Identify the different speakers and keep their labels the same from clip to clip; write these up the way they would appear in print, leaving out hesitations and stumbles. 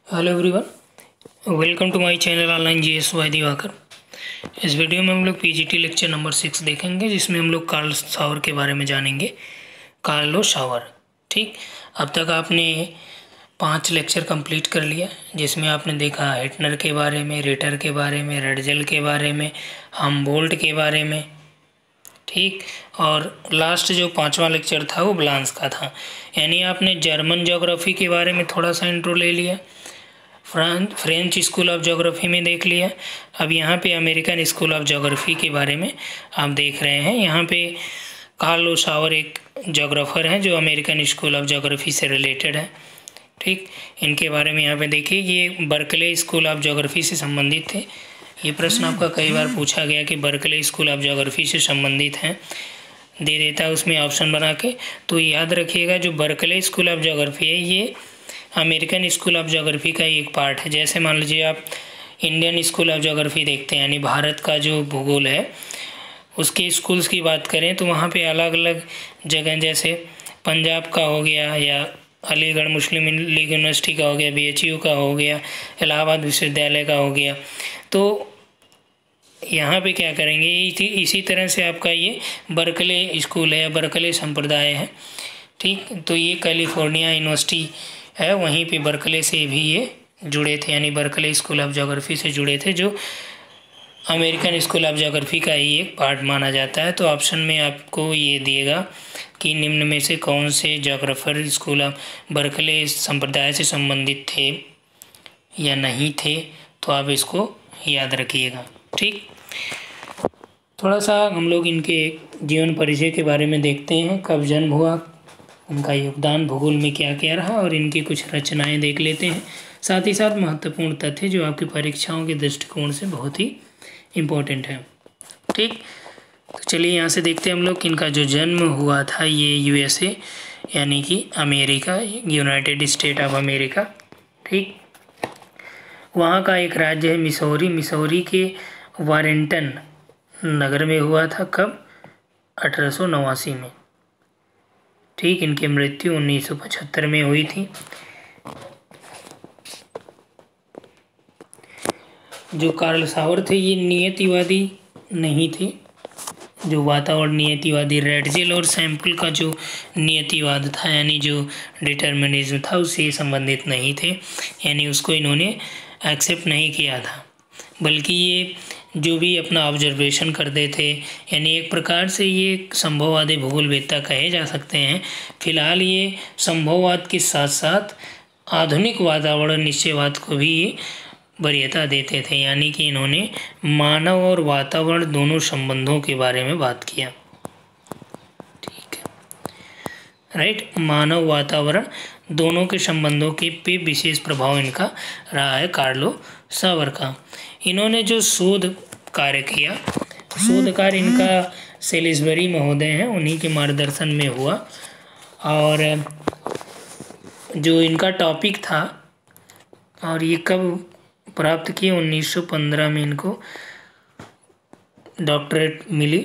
Speaker 1: Hello everyone, welcome to my channel online GS by Diwakar. इस video में हम लोग पीजीटी लेक्चर नंबर 6 देखेंगे, जिसमें हम लोग कार्ल शावर के बारे में जानेंगे। Carlo shower. ठीक, अब तक आपने 5 लेक्चर कंप्लीट कर लिया, जिसमें आपने देखा हिटनर के बारे में, रिटर के बारे में, रडजल के बारे में, हमबोल्ट के बारे में। ठीक, और लास्ट जो 5वां लेक्चर था वो ब्लांस का था। यानी आपने जर्मन ज्योग्राफी के बारे में थोड़ा सा इंट्रो ले लिया, फ्रेंच स्कूल ऑफ ज्योग्राफी में देख लिया। अब यहाँ पे अमेरिकन स्कूल ऑफ ज्योग्राफी के बारे में आप देख रहे हैं। यहाँ पे कार्लो शावर एक ज्योग्राफर हैं जो अमेरिकन स्कूल ऑफ ज्योग्राफी से रिलेटेड है। ठीक, इनके बारे में यहाँ पे देखिए, ये बर्कले स्कूल ऑफ ज्योग्राफी से संबंधित थे। ये प्रश्न आपका कई बार पूछा गया कि बर्कले स्कूल ऑफ ज्योग्राफी से संबंधित हैं, दे देता है उसमें ऑप्शन बना के। तो याद रखिएगा, जो बर्कले स्कूल ऑफ ज्योग्राफी है ये अमेरिकन स्कूल ऑफ ज्योग्राफी का एक पार्ट है। जैसे मान लीजिए आप इंडियन स्कूल ऑफ ज्योग्राफी देखते हैं, यानी भारत का जो भूगोल है उसके स्कूल्स की बात करें तो वहाँ पे अलग अलग जगह, जैसे पंजाब का हो गया, या अलीगढ़ मुस्लिम लीग यूनिवर्सिटी का हो गया, BHU का हो गया, इलाहाबाद विश्वविद्यालय का हो गया। तो यहाँ पे क्या करेंगे, इसी तरह से आपका ये बर्कले स्कूल है, बर्कले संप्रदाय है। ठीक, तो ये कैलिफोर्निया यूनिवर्सिटी है, वहीं पे बर्कले से भी ये जुड़े थे, यानी बर्कले स्कूल ऑफ ज्योग्राफी से जुड़े थे, जो अमेरिकन स्कूल ऑफ ज्योग्राफी का ही एक पार्ट माना जाता है। तो ऑप्शन में आपको ये दिएगा कि निम्न में से कौन से ज्योग्राफर स्कूल ऑफ बर्कले संप्रदाय से संबंधित थे या नहीं थे, तो आप इसको याद रखिएगा। ठीक, थोड़ा सा हम लोग इनके जीवन परिचय के बारे में देखते हैं, कब जन्म हुआ, उनका योगदान भूगोल में क्या क्या रहा, और इनकी कुछ रचनाएं देख लेते हैं। साथ ही साथ महत्वपूर्ण तथ्य जो आपकी परीक्षाओं के दृष्टिकोण से बहुत ही इम्पोर्टेंट है। ठीक, तो चलिए यहाँ से देखते हैं हम लोग। इनका जो जन्म हुआ था ये USA, यानी कि America, United state of America. ठीक, वहाँ का एक राज्य है मिसौरी। मिसौरी के वारेंटन नगर में हुआ था। कब? 1889 में। ठीक, इनकी मृत्यु 1975 में हुई थी। जो कार्ल शावर थे ये नियतिवादी नहीं थे। जो वातावरण नियतिवादी रडजल और सैंपल का जो नियतिवाद था, यानी जो डिटर्मिनिज्म था, उससे संबंधित नहीं थे, यानी उसको इन्होंने एक्सेप्ट नहीं किया था। बल्कि ये जो भी अपना ऑब्जर्वेशन करते थे, यानी एक प्रकार से ये संभववादी भूगोलवेत्ता कहे जा सकते हैं। फिलहाल ये संभववाद के साथ साथ आधुनिक वातावरण निश्चयवाद को भी वरीयता देते थे, यानी कि इन्होंने मानव और वातावरण दोनों संबंधों के बारे में बात किया। ठीक है, राइट, मानव वातावरण दोनों के संबंधों के पे विशेष प्रभाव इनका रहा है कार्लो शावर का। इन्होंने जो शोध कार्य किया, शोध कार्य इनका सेलिसबरी महोदय हैं, उन्हीं के मार्गदर्शन में हुआ। और जो इनका टॉपिक था, और ये कब प्राप्त किए, 1915 में इनको डॉक्टरेट मिली।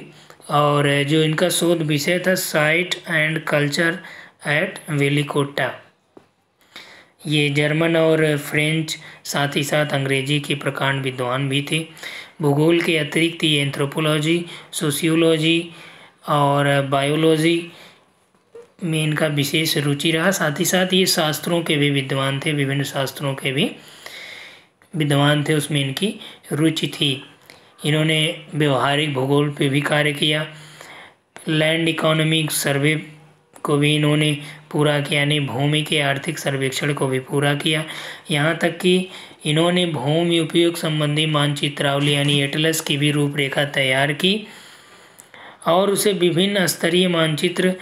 Speaker 1: और जो इनका शोध विषय था साइट एंड कल्चर एट वेलिकोटा। ये जर्मन और फ्रेंच, साथ ही साथ अंग्रेजी के प्रकांड विद्वान भी थे। भूगोल के अतिरिक्त ये एंथ्रोपोलॉजी, सोशियोलॉजी और बायोलॉजी में इनका विशेष रुचि रहा। साथ ही साथ ये शास्त्रों के भी विद्वान थे, विभिन्न शास्त्रों के भी विद्वान थे, उसमें इनकी रुचि थी। इन्होंने व्यवहारिक भूगोल पे भी कार्य किया। लैंड इकोनॉमिक सर्वे को भी इन्होंने पूरा किया, यानी भूमि के आर्थिक सर्वेक्षण को भी पूरा किया। यहाँ तक कि इन्होंने भूमि उपयोग संबंधी मानचित्रावली, यानी एटलस की भी रूपरेखा तैयार की, और उसे विभिन्न स्तरीय मानचित्र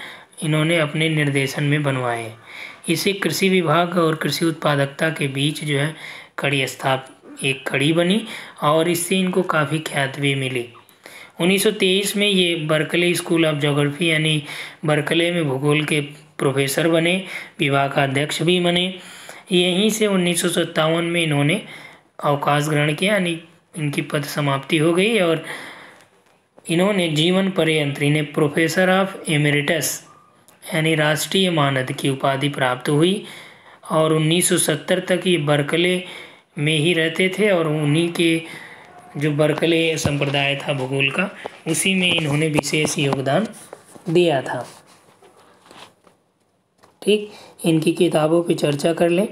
Speaker 1: इन्होंने अपने निर्देशन में बनवाए। इसे कृषि विभाग और कृषि उत्पादकता के बीच जो है एक कड़ी बनी, और इससे इनको काफ़ी ख्याति भी मिली। 1923 में ये बर्कले स्कूल ऑफ ज्योग्राफी, यानी बर्कले में भूगोल के प्रोफेसर बने, विभाग का अध्यक्ष भी बने। यहीं से 1957 में इन्होंने अवकाश ग्रहण किया, यानी इनकी पद समाप्ति हो गई, और इन्होंने जीवन पर्यंत इन्हें प्रोफेसर ऑफ एमेरिटस, यानी राष्ट्रीय मानद की उपाधि प्राप्त हुई। और 1970 तक ये बर्कले में ही रहते थे और उन्हीं के जो बर्कले संप्रदाय था भूगोल का, उसी में इन्होंने विशेष योगदान दिया था। ठीक, इनकी किताबों पे चर्चा कर लें।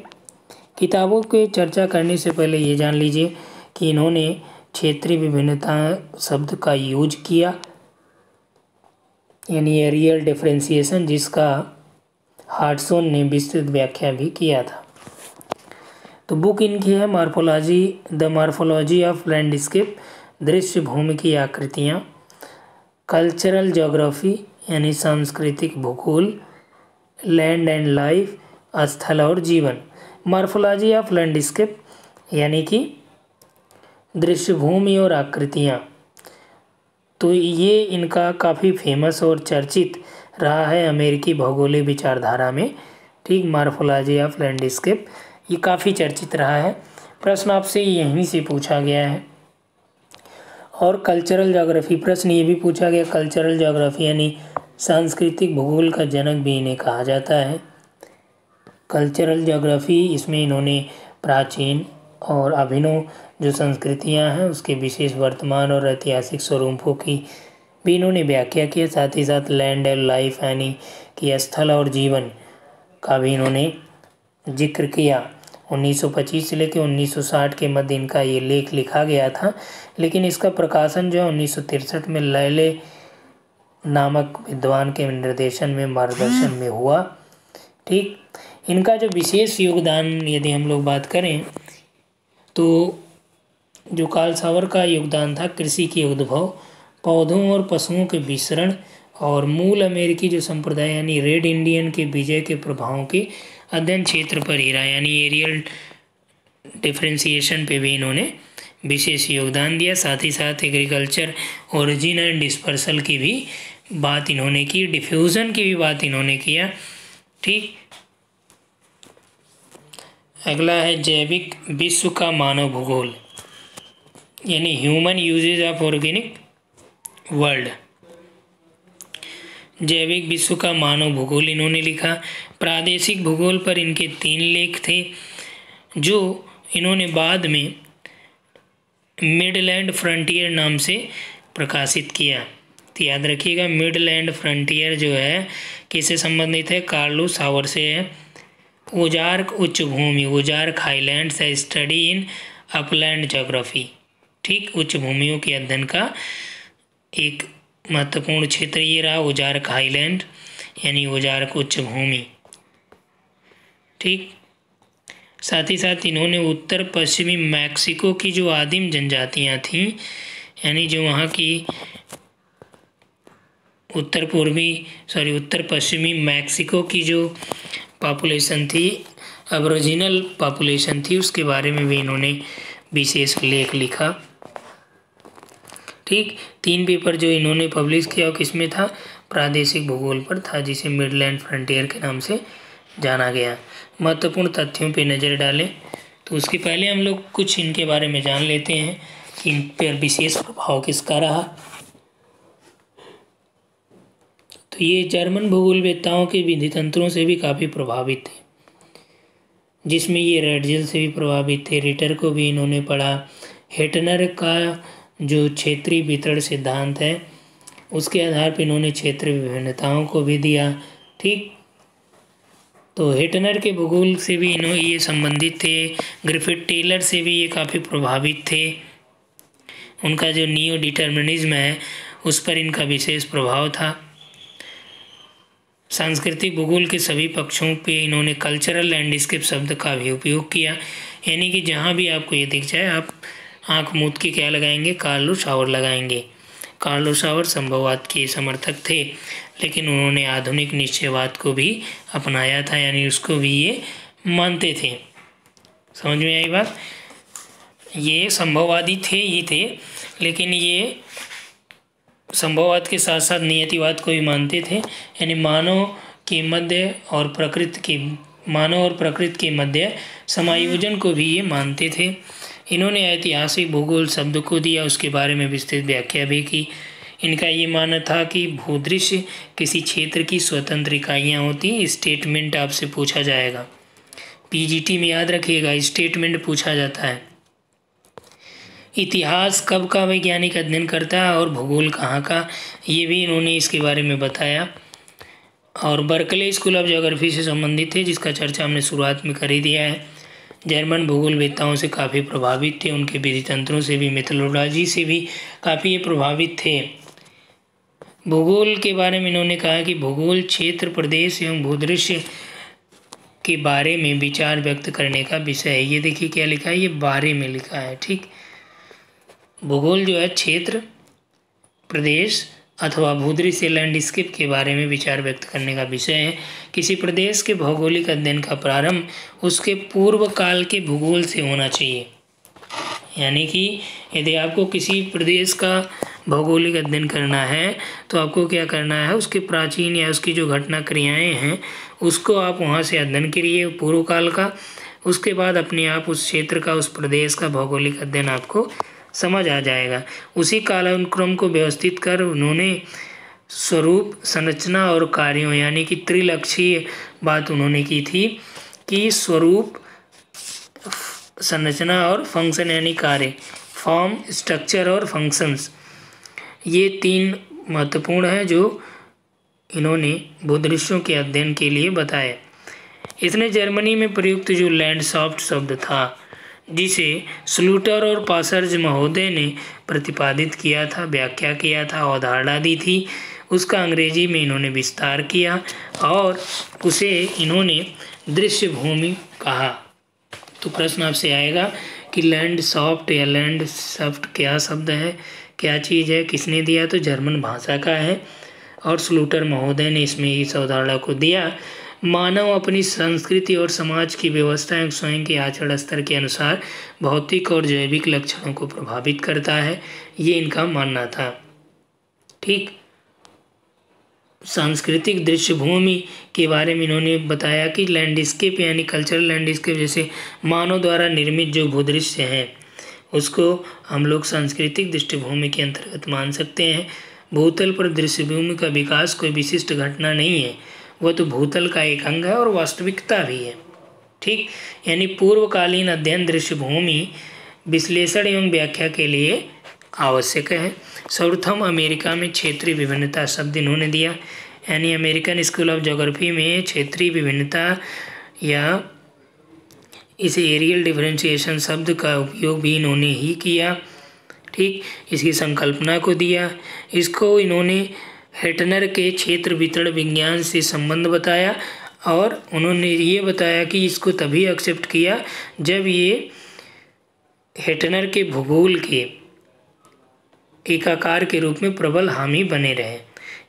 Speaker 1: किताबों पे चर्चा करने से पहले ये जान लीजिए कि इन्होंने क्षेत्रीय विभिन्नता शब्द का यूज किया, यानी एरियल डिफरेंशिएशन, जिसका हार्टसोन ने विस्तृत व्याख्या भी किया था। तो बुक इनकी है द मार्फोलॉजी ऑफ लैंडस्केप, दृश्य भूमि की आकृतियाँ, कल्चरल ज्योग्राफी यानी सांस्कृतिक भूगोल, लैंड एंड लाइफ, स्थल और जीवन, मार्फोलॉजी ऑफ लैंडस्केप यानी कि दृश्य भूमि और आकृतियाँ। तो ये इनका काफ़ी फेमस और चर्चित रहा है अमेरिकी भौगोलिक विचारधारा में। ठीक, मार्फोलॉजी ऑफ लैंडस्केप ये काफ़ी चर्चित रहा है, प्रश्न आपसे यहीं से पूछा गया है। और कल्चरल ज्योग्राफी, प्रश्न ये भी पूछा गया, कल्चरल ज्योग्राफी यानी सांस्कृतिक भूगोल का जनक भी इन्हें कहा जाता है। कल्चरल ज्योग्राफी, इसमें इन्होंने प्राचीन और अभिनव जो संस्कृतियां हैं उसके विशेष वर्तमान और ऐतिहासिक स्वरूपों की भी इन्होंने व्याख्या किया। साथ ही साथ लैंड एंड लाइफ यानी कि स्थल और जीवन का भी इन्होंने जिक्र किया। 1925 से लेकर 1960 के मध्य इनका ये लेख लिखा गया था, लेकिन इसका प्रकाशन जो है 1963 में लैले नामक विद्वान के निर्देशन में मार्गदर्शन में हुआ। ठीक, इनका जो विशेष योगदान यदि हम लोग बात करें तो जो कार्ल सावर का योगदान था, कृषि के उद्भव, पौधों और पशुओं के विचरण और मूल अमेरिकी जो संप्रदाय यानी रेड इंडियन के विजय के प्रभावों के अध्ययन क्षेत्र पर ही रहा, यानी एरियल डिफरेंशिएशन पे भी इन्होंने विशेष योगदान दिया। साथ ही साथ एग्रीकल्चर ओरिजिन एंड डिस्पर्सल की भी बात इन्होंने की, डिफ्यूज़न की भी बात इन्होंने किया। ठीक, अगला है जैविक विश्व का मानव भूगोल यानी human uses of organic world. जैविक विश्व का मानव भूगोल इन्होंने लिखा। प्रादेशिक भूगोल पर इनके 3 लेख थे जो इन्होंने बाद में मिडलैंड फ्रंटियर नाम से प्रकाशित किया। तो याद रखिएगा, मिडलैंड फ्रंटियर जो है किससे संबंधित है, कार्लो सावर से है। ओजार्क उच्च भूमि, ओजार्क हाईलैंड्स है स्टडी इन अपलैंड ज्योग्राफी। ठीक, उच्च भूमियों के अध्ययन का एक महत्वपूर्ण क्षेत्र ये रहा ओजार्क हाईलैंड यानी ओजार्क उच्च भूमि। ठीक, साथ ही साथ इन्होंने उत्तर पश्चिमी मैक्सिको की जो आदिम जनजातियां थीं, यानी जो वहाँ की उत्तर पश्चिमी मैक्सिको की जो पॉपुलेशन थी, एबोरिजिनल पॉपुलेशन थी, उसके बारे में भी इन्होंने विशेष लेख लिखा। ठीक, 3 पेपर जो इन्होंने पब्लिश किया वो किसमें था, प्रादेशिक भूगोल पर था, जिसे मिडलैंड फ्रंटियर के नाम से जाना गया। महत्वपूर्ण तथ्यों पे नज़र डालें तो उसके पहले हम लोग कुछ इनके बारे में जान लेते हैं कि इन पर विशेष प्रभाव किसका रहा। तो ये जर्मन भूगोलवेत्ताओं के विधि तंत्रों से भी काफ़ी प्रभावित थे, जिसमें ये रेडजिल से भी प्रभावित थे। रिटर को भी इन्होंने पढ़ा। हेटनर का जो क्षेत्रीय वितरण सिद्धांत है उसके आधार पर इन्होंने क्षेत्रीय विभिन्नताओं को भी दिया। ठीक, तो हेटनर के भूगोल से भी ये संबंधित थे। ग्रिफिथ टेलर से भी ये काफ़ी प्रभावित थे। उनका जो नियो डिटर्मिनिज्म है उस पर इनका विशेष प्रभाव था। सांस्कृतिक भूगोल के सभी पक्षों पे इन्होंने कल्चरल लैंडस्केप शब्द का भी उपयोग किया, यानी कि जहाँ भी आपको ये दिख जाए आप आँख मूंद के क्या लगाएंगे, कार्लो सावर लगाएंगे। कार्लो सावर संभववाद के समर्थक थे, लेकिन उन्होंने आधुनिक निश्चयवाद को भी अपनाया था, यानी उसको भी ये मानते थे। समझ में आई बात? ये संभववादी थे ही थे, लेकिन ये संभववाद के साथ साथ नियतिवाद को भी मानते थे, यानी मानव और प्रकृति के मध्य समायोजन को भी ये मानते थे। इन्होंने ऐतिहासिक भूगोल शब्द को दिया, उसके बारे में विस्तृत व्याख्या भी की। इनका ये मानना था कि भूदृश्य किसी क्षेत्र की स्वतंत्र इकाइयाँ होती। स्टेटमेंट आपसे पूछा जाएगा पीजीटी में याद रखिएगा, स्टेटमेंट पूछा जाता है। इतिहास कब का वैज्ञानिक अध्ययन करता है और भूगोल कहाँ का, ये भी इन्होंने इसके बारे में बताया। और बर्कले स्कूल ऑफ ज्योग्राफी से संबंधित है, जिसका चर्चा हमने शुरुआत में कर ही दिया है। जर्मन भूगोलवेत्ताओं से काफ़ी प्रभावित थे, उनके विधि तंत्रों से भी, मेथोडोलॉजी से भी काफ़ी ये प्रभावित थे। भूगोल के बारे में इन्होंने कहा कि भूगोल क्षेत्र, प्रदेश एवं भूदृश्य के बारे में विचार व्यक्त करने का विषय है। ये देखिए क्या लिखा है, ये बारे में लिखा है। ठीक, भूगोल जो है क्षेत्र, प्रदेश अथवा भूदृश्य लैंडस्केप के बारे में विचार व्यक्त करने का विषय है। किसी प्रदेश के भौगोलिक अध्ययन का प्रारंभ उसके पूर्व काल के भूगोल से होना चाहिए। यानी कि यदि आपको किसी प्रदेश का भौगोलिक अध्ययन करना है तो आपको क्या करना है, उसके प्राचीन या उसकी जो घटना क्रियाएँ हैं उसको आप वहाँ से अध्ययन करिए पूर्व काल का। उसके बाद अपने आप उस क्षेत्र का, उस प्रदेश का भौगोलिक अध्ययन आपको समझ आ जाएगा। उसी कालानुक्रम को व्यवस्थित कर उन्होंने स्वरूप, संरचना और कार्यों, यानी कि त्रिलक्षीय बात उन्होंने की थी कि स्वरूप, संरचना और फंक्शन, यानी कार्य, फॉर्म, स्ट्रक्चर और फंक्शंस, ये तीन महत्वपूर्ण है जो इन्होंने भूदृश्यों के अध्ययन के लिए बताए। इसने जर्मनी में प्रयुक्त जो लैंडस्केप शब्द था, जिसे स्लूटर और पासर्ज महोदय ने प्रतिपादित किया था, व्याख्या किया था, अवधारणा दी थी, उसका अंग्रेजी में इन्होंने विस्तार किया और उसे इन्होंने दृश्य भूमि कहा। तो प्रश्न आपसे आएगा कि लैंडस्केप या लैंडस्केप क्या शब्द है, क्या चीज़ है, किसने दिया, तो जर्मन भाषा का है और स्लूटर महोदय ने इसमें इस अवधारणा को दिया। मानव अपनी संस्कृति और समाज की व्यवस्था एवं स्वयं के आचरण स्तर के अनुसार भौतिक और जैविक लक्षणों को प्रभावित करता है, ये इनका मानना था। ठीक, सांस्कृतिक दृश्यभूमि के बारे में इन्होंने बताया कि लैंडस्केप यानी कल्चरल लैंडस्केप, जैसे मानव द्वारा निर्मित जो भूदृश्य हैं उसको हम लोग सांस्कृतिक दृष्टिभूमि के अंतर्गत मान सकते हैं। भूतल पर दृश्यभूमि का विकास कोई विशिष्ट घटना नहीं है, वह तो भूतल का एक अंग है और वास्तविकता भी है। ठीक, यानी पूर्वकालीन अध्ययन दृश्यभूमि विश्लेषण एवं व्याख्या के लिए आवश्यक है। सर्वप्रथम अमेरिका में क्षेत्रीय विभिन्नता शब्द इन्होंने दिया, यानी अमेरिकन स्कूल ऑफ ज्योग्राफी में क्षेत्रीय विभिन्नता या इस एरियल डिफरेंशिएशन शब्द का उपयोग भी इन्होंने ही किया। ठीक, इसकी संकल्पना को दिया। इसको इन्होंने हेटनर के क्षेत्र वितरण विज्ञान से संबंध बताया और उन्होंने ये बताया कि इसको तभी एक्सेप्ट किया जब ये हेटनर के भूगोल के एकाकार के रूप में प्रबल हामी बने रहे।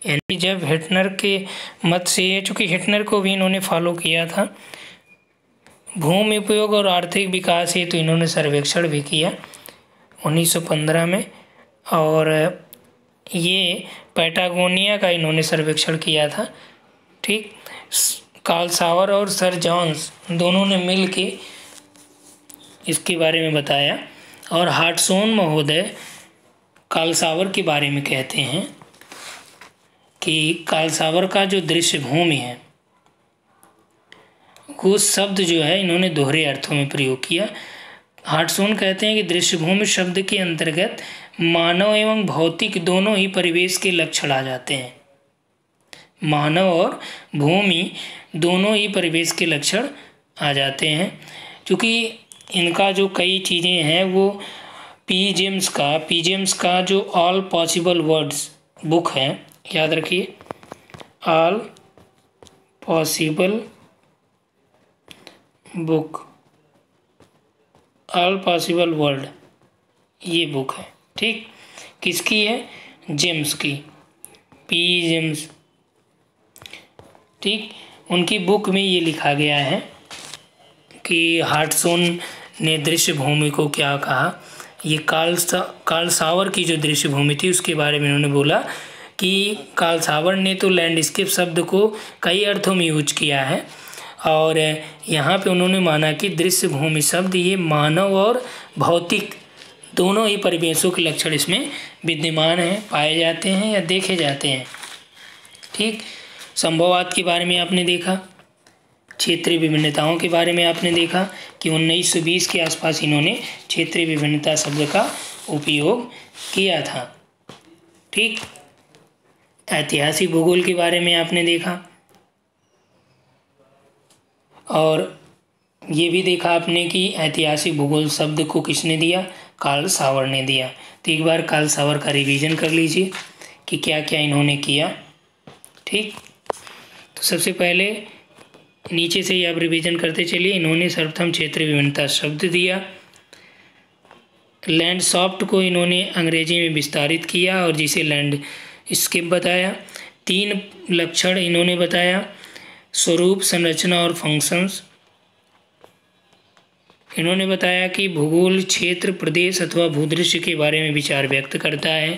Speaker 1: यानी जब हेटनर के मत से, चूँकि हेटनर को भी इन्होंने फॉलो किया था, भूमि उपयोग और आर्थिक विकास हेतु इन्होंने सर्वेक्षण भी किया 1915 में, और ये पैटागोनिया का इन्होंने सर्वेक्षण किया था। ठीक, कार्ल सावर और सर जॉन्स दोनों ने मिल के इसके बारे में बताया। और हार्टसोन महोदय कार्ल सावर के बारे में कहते हैं कि कार्ल सावर का जो दृश्य भूमि है वो शब्द जो है इन्होंने दोहरे अर्थों में प्रयोग किया। हार्टसोन कहते हैं कि दृश्यभूमि शब्द के अंतर्गत मानव एवं भौतिक दोनों ही परिवेश के लक्षण आ जाते हैं। मानव और भूमि दोनों ही परिवेश के लक्षण आ जाते हैं। क्योंकि इनका जो कई चीज़ें हैं वो पीजेम्स का जो ऑल पॉसिबल वर्ड्स बुक है, याद रखिए, all possible book, all possible world, ये बुक है। ठीक, किसकी है, जेम्स की, पी जेम्स। ठीक, उनकी बुक में ये लिखा गया है कि हार्टसोन ने दृश्य भूमि को क्या कहा। ये कार्ल सावर की जो दृश्य भूमि थी उसके बारे में उन्होंने बोला कि कार्ल सावर ने तो लैंडस्केप शब्द को कई अर्थों में यूज किया है, और यहाँ पे उन्होंने माना कि दृश्य भूमि शब्द ये मानव और भौतिक दोनों ही परिवेशों के लक्षण इसमें विद्यमान हैं, पाए जाते हैं या देखे जाते हैं। ठीक, संभववाद के बारे में आपने देखा। क्षेत्रीय विभिन्नताओं के बारे में आपने देखा कि 1920 के आसपास इन्होंने क्षेत्रीय विभिन्नता शब्द का उपयोग किया था। ठीक। ऐतिहासिक भूगोल के बारे में आपने देखा और ये भी देखा आपने कि ऐतिहासिक भूगोल शब्द को किसने दिया, कार्ल सावर ने दिया। तो एक बार कार्ल सावर का रिवीजन कर लीजिए कि क्या क्या इन्होंने किया। ठीक। तो सबसे पहले नीचे से ही आप रिवीजन करते चलिए। इन्होंने सर्वप्रथम क्षेत्रीय विभिन्नता शब्द दिया। लैंडस्केप को इन्होंने अंग्रेजी में विस्तारित किया और जिसे लैंडस्केप बताया। 3 लक्षण इन्होंने बताया, स्वरूप, संरचना और फंक्शंस। इन्होंने बताया कि भूगोल क्षेत्र, प्रदेश अथवा भूदृश्य के बारे में विचार व्यक्त करता है।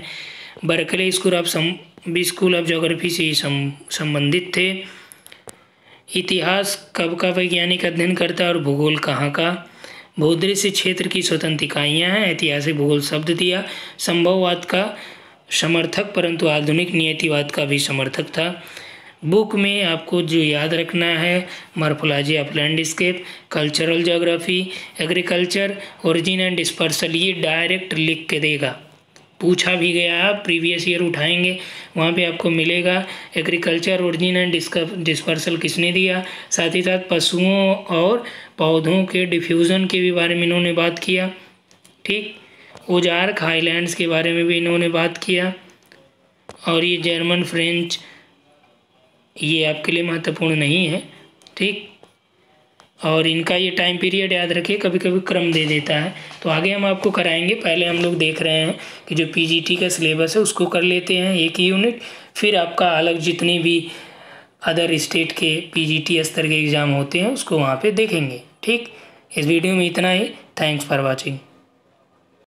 Speaker 1: बर्कले स्कूल ऑफ ज्योग्राफी से ही संबंधित थे। इतिहास कब का वैज्ञानिक अध्ययन करता है और भूगोल कहाँ का। भूदृश्य क्षेत्र की स्वतंत्र इकाइयाँ हैं। ऐतिहासिक भूगोल शब्द दिया। संभववाद का समर्थक परंतु आधुनिक नियतिवाद का भी समर्थक था। बुक में आपको जो याद रखना है, morphology of landscape, cultural geography, agriculture, origin and dispersal, ये डायरेक्ट लिख के देगा। पूछा भी गया है, प्रीवियस ईयर उठाएंगे वहाँ पे आपको मिलेगा। एग्रीकल्चर, ओरिजिन एंड डिस्पर्सल किसने दिया। साथ ही साथ पशुओं और पौधों के डिफ्यूज़न के भी बारे में इन्होंने बात किया। ठीक। ओजार्क हाईलैंड्स के बारे में भी इन्होंने बात किया। और ये जर्मन, फ्रेंच, ये आपके लिए महत्वपूर्ण नहीं है। ठीक। और इनका ये टाइम पीरियड याद रखिए, कभी कभी क्रम दे देता है तो आगे हम आपको कराएंगे। पहले हम लोग देख रहे हैं कि जो पीजीटी का सिलेबस है उसको कर लेते हैं एक ही यूनिट, फिर आपका अलग जितने भी अदर स्टेट के पीजीटी स्तर के एग्ज़ाम होते हैं उसको वहाँ पे देखेंगे। ठीक। इस वीडियो में इतना ही। Thanks for watching.